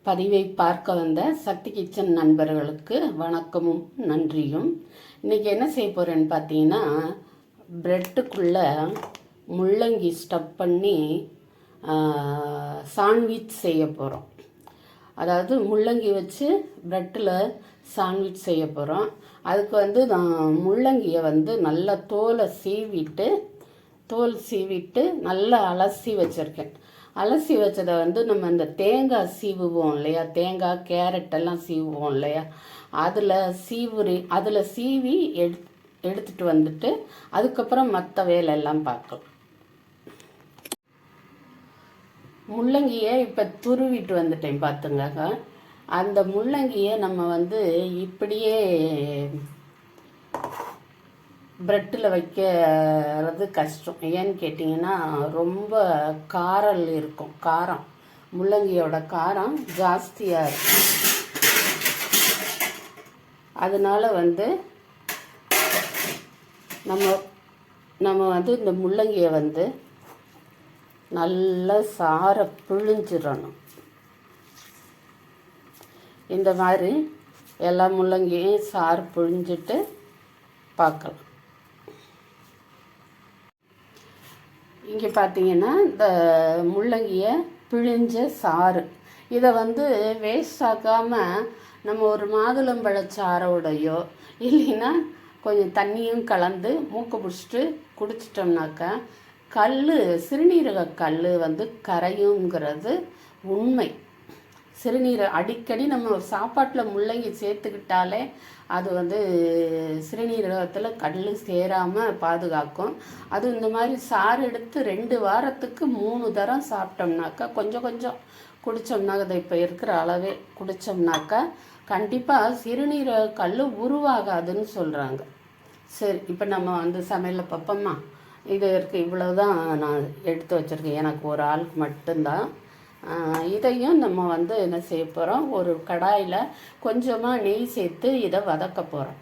பதிவை பார்க்க வந்த சக்தி கிச்சன் நண்பர்களுக்கு வணக்கமும் நன்றியும். இன்றைக்கி என்ன செய்ய போகிறேன்னு பார்த்தீங்கன்னா, ப்ரெட்டுக்குள்ளே முள்ளங்கி ஸ்டஃப் பண்ணி சாண்ட்விச் செய்ய போகிறோம். அதாவது முள்ளங்கி வச்சு ப்ரெட்டில் சாண்ட்விச் செய்ய போகிறோம். அதுக்கு நான் முள்ளங்கியை நல்லா தோல் சீவிட்டு நல்லா அலசி வச்சுருக்கேன். அலசி வச்சதை நம்ம இந்த தேங்காய் சீவுவோம் இல்லையா, தேங்காய் கேரட் எல்லாம் சீவுவோம் இல்லையா, அதில் சீவி எடுத்துட்டு வந்துட்டு அதுக்கப்புறம் மற்ற வேலையெல்லாம் பார்க்கலாம். முள்ளங்கியை இப்போ துருவிட்டு வந்துட்டேன் பார்த்துங்க. அந்த முள்ளங்கியை நம்ம இப்படியே ப்ரெட்டில் வைக்கிறது கஷ்டம். ஏன்னு கேட்டிங்கன்னா, ரொம்ப காரம் முள்ளங்கியோட காரம் ஜாஸ்தியாக இருக்கும். அதனால் நம்ம இந்த முள்ளங்கியை நல்லா சாரை பிழிஞ்சிடணும். இந்த மாதிரி எல்லா முள்ளங்கியும் சாறு பிழிஞ்சிட்டு பார்க்கலாம். இங்கே பார்த்தீங்கன்னா, இந்த முள்ளங்கியை பிழிஞ்ச சாறு இதை வேஸ்ட் ஆக்காமல் நம்ம ஒரு மாதுளம்பழச்சாரோடையோ இல்லைன்னா கொஞ்சம் தண்ணியும் கலந்து மூக்க பிடிச்சிட்டு குடிச்சிட்டோம்னாக்கா சிறுநீரக கல் கரையுங்கிறது உண்மை. அடிக்கடி நம்ம சாப்பாட்டில் முள்ளங்கி சேர்த்துக்கிட்டாலே அது சிறுநீரகத்தில் கல் சேராமல் பாதுகாக்கும். அது இந்த மாதிரி சாறு எடுத்து 2 வாரத்துக்கு 3 தரம் சாப்பிட்டோம்னாக்கா, கொஞ்சம் கொஞ்சம் குடித்தோம்னாக்கா, அதை இப்போ இருக்கிற அளவே குடித்தோம்னாக்கா கண்டிப்பாக சிறுநீரக கல் உருவாகாதுன்னு சொல்கிறாங்க. சரி, இப்போ நம்ம சமையலில் பார்ப்போம்மா. இவ்வளோதான் நான் எடுத்து வச்சுருக்கேன், எனக்கு ஒரு ஆளுக்கு மட்டும்தான். இதையும் நம்ம என்ன செய்ய போகிறோம், ஒரு கடாயில் கொஞ்சமாக நெய் சேர்த்து இதை வதக்க போகிறோம்.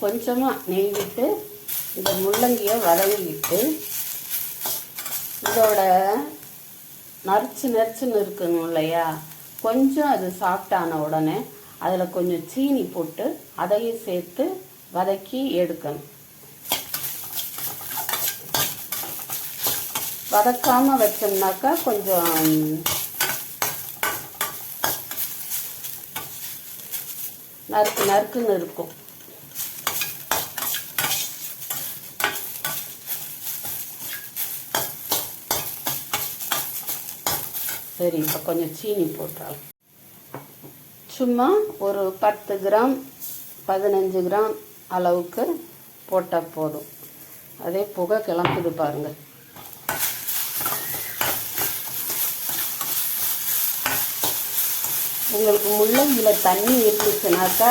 கொஞ்சமாக நெய் விட்டு இந்த முள்ளங்கியை வதங்கிட்டு இதோட நறுச்சுன்னு இருக்கணும் இல்லையா, கொஞ்சம் அது சாஃப்டான உடனே அதில் கொஞ்சம் சீனி போட்டு அதையும் சேர்த்து வதக்கி எடுக்கணும். வதக்காமல் வச்சோம்னாக்கா கொஞ்சம் நறுக்குன்னு இருக்கும். சரி, இப்போ கொஞ்சம் சீனி போட்டுறோம். சும்மா ஒரு 10 கிராம் 15 கிராம் அளவுக்கு போட்டால் போதும். அதே புகை கிளம்புது பாருங்கள். உங்களுக்கு முள்ளங்கியில் தண்ணி இருந்துச்சுனாக்கா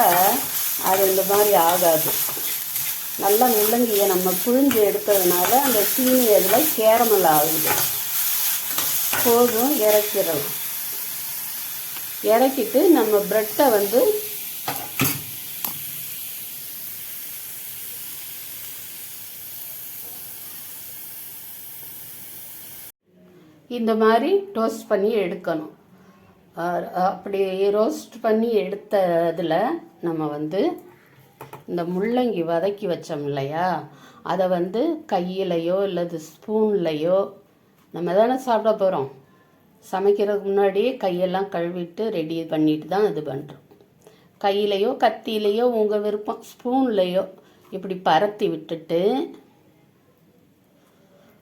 அது இந்த மாதிரி ஆகாது. நல்லா முள்ளங்கியை நம்ம புழிஞ்சு எடுக்கிறதுனால அந்த சீனி அதில் கேரமல் ஆகுது. போதும், இறக்கிடலாம். இறக்கிட்டு நம்ம ப்ரெட்டை இந்த மாதிரி டோஸ்ட் பண்ணி எடுக்கணும். அப்படி ரோஸ்ட் பண்ணி எடுத்ததில் நம்ம இந்த முள்ளங்கி வதக்கி வச்சோம் இல்லையா, அதை கையிலையோ இல்லது ஸ்பூன்லையோ, நம்ம தானே சாப்பிட போகிறோம். சமைக்கிறதுக்கு முன்னாடியே கையெல்லாம் கழுவிட்டு ரெடி பண்ணிட்டு தான் இது பண்ணுறோம். கையிலையோ கத்தியிலையோ உங்கள் விருப்பம், ஸ்பூன்லையோ இப்படி பரத்தி விட்டுட்டு,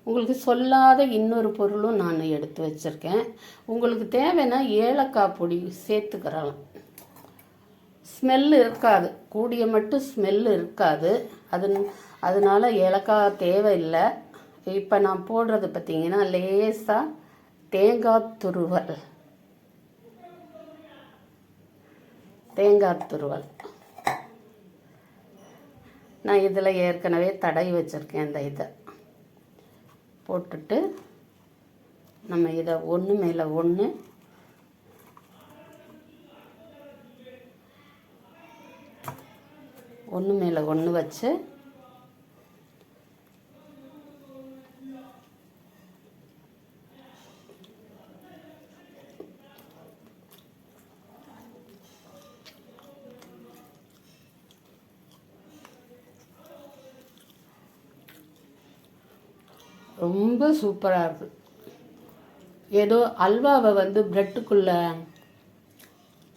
உங்களுக்கு சொல்லாத இன்னொரு பொருளும் நான் எடுத்து வச்சுருக்கேன். உங்களுக்கு தேவைன்னா ஏலக்காய் பொடி சேர்த்துக்கிறலாம். ஸ்மெல்லு இருக்காது, கூடிய மட்டும் ஸ்மெல்லு இருக்காது. அதனால ஏலக்காய் தேவையில்லை. இப்போ நான் போடுறது பார்த்திங்கன்னா லேசாக தேங்காய் துருவல். நான் இதில் ஏற்கனவே தடவி வச்சுருக்கேன். இந்த இதை போட்டுட்டு நம்ம இதை ஒன்று மேலே ஒன்று ஒன்று மேலே ஒன்று வச்சு ரொம்ப சூப்பராக இருக்குது. ஏதோ அல்வாவை வந்து ப்ரெட்டுக்குள்ளே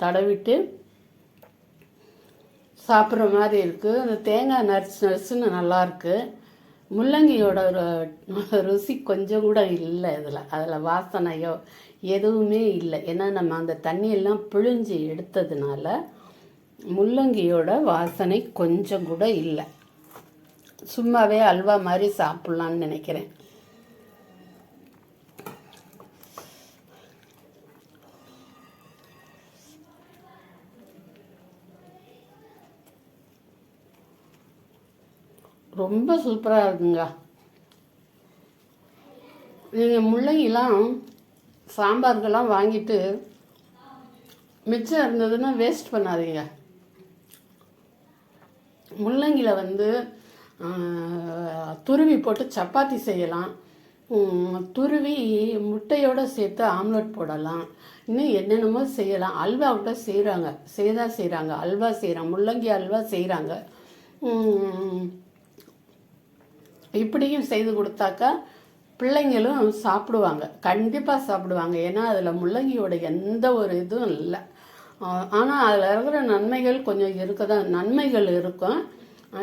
தடவிட்டு சாப்பிட்ற மாதிரி இருக்குது. அந்த தேங்காய் நர்ஸுன்னு நல்லாயிருக்கு. முள்ளங்கியோட ருசி கொஞ்சம் கூட இல்லை அதில் வாசனையோ எதுவுமே இல்லை. ஏன்னா நம்ம அந்த தண்ணியெல்லாம் பிழிஞ்சு எடுத்ததுனால முள்ளங்கியோட வாசனை கொஞ்சம் கூட இல்லை. சும்மாவே அல்வா மாதிரி சாப்பிட்லான்னு நினைக்கிறேன். ரொம்ப சூப்பராக இருக்குங்க. நீங்கள் முள்ளங்கிலாம் சாம்பாருக்கெல்லாம் வாங்கிட்டு மிச்சம் இருந்ததுன்னா வேஸ்ட் பண்ணாதீங்க. முள்ளங்கியில் வந்து துருவி போட்டு சப்பாத்தி செய்யலாம், துருவி முட்டையோடு சேர்த்து ஆம்லெட் போடலாம், இன்னும் என்னென்னமோ செய்யலாம். அல்வா விட்ட செய்கிறாங்க அல்வா செய்கிறாங்க, முள்ளங்கி அல்வா செய்கிறாங்க. இப்படியும் செய்து கொடுத்தாக்கா பிள்ளைங்களும் சாப்பிடுவாங்க, கண்டிப்பாக சாப்பிடுவாங்க. ஏன்னா அதில் முள்ளங்கியோட எந்த ஒரு இதுவும் இல்லை. ஆனால் அதில் இருக்கிற நன்மைகள் கொஞ்சம் நன்மைகள் இருக்கும்.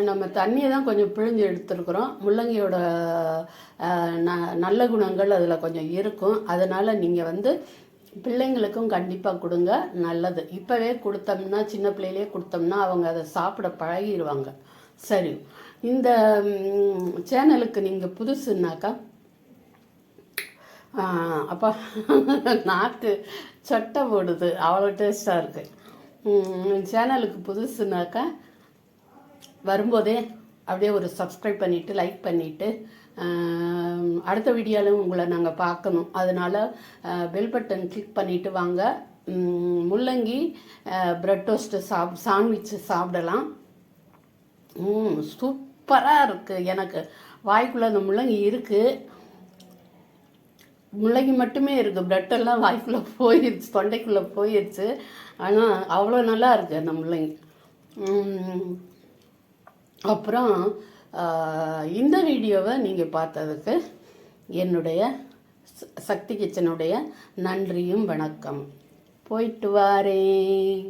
நம்ம தண்ணியை தான் கொஞ்சம் பிழிஞ்சு எடுத்துருக்குறோம். முள்ளங்கியோட நல்ல குணங்கள் அதில் கொஞ்சம் இருக்கும். அதனால் நீங்கள் வந்து பிள்ளைங்களுக்கும் கண்டிப்பாக கொடுங்க, நல்லது. இப்போவே கொடுத்தோம்னா, சின்ன பிள்ளையிலே கொடுத்தோம்னா அவங்க அதை சாப்பிட பழகிடுவாங்க. சரி, இந்த சேனலுக்கு நீங்கள் புதுசுன்னாக்கா அப்பா நாக்கு சொட்டை போடுது, அவ்வளோ டேஸ்ட்டாக இருக்குது. சேனலுக்கு புதுசுனாக்கா வரும்போதே அப்படியே ஒரு சப்ஸ்கிரைப் பண்ணிவிட்டு லைக் பண்ணிவிட்டு, அடுத்த வீடியோவில் உங்களை நாங்கள் பார்க்கணும். அதனால் பெல் பட்டன் கிளிக் பண்ணிவிட்டு வாங்க. முள்ளங்கி ப்ரெட் டோஸ்ட்டு சாண்ட்விட்சு சாப்பிடலாம். சூப்பராக இருக்குது. எனக்கு வாய்க்குள்ளே அந்த முள்ளங்கி இருக்குது, முள்ளங்கி மட்டுமே இருக்குது, ப்ரெட்டெல்லாம் வாய்க்குள்ளே போயிடுச்சு, தொண்டைக்குள்ளே போயிடுச்சு. ஆனால் அவ்வளோ நல்லா இருக்குது அந்த முள்ளங்கி. அப்புறம் இந்த வீடியோவை நீங்கள் பார்த்ததுக்கு என்னுடைய சக்தி கிச்சனுடைய நன்றியும் வணக்கம். போயிட்டு வாரேன்.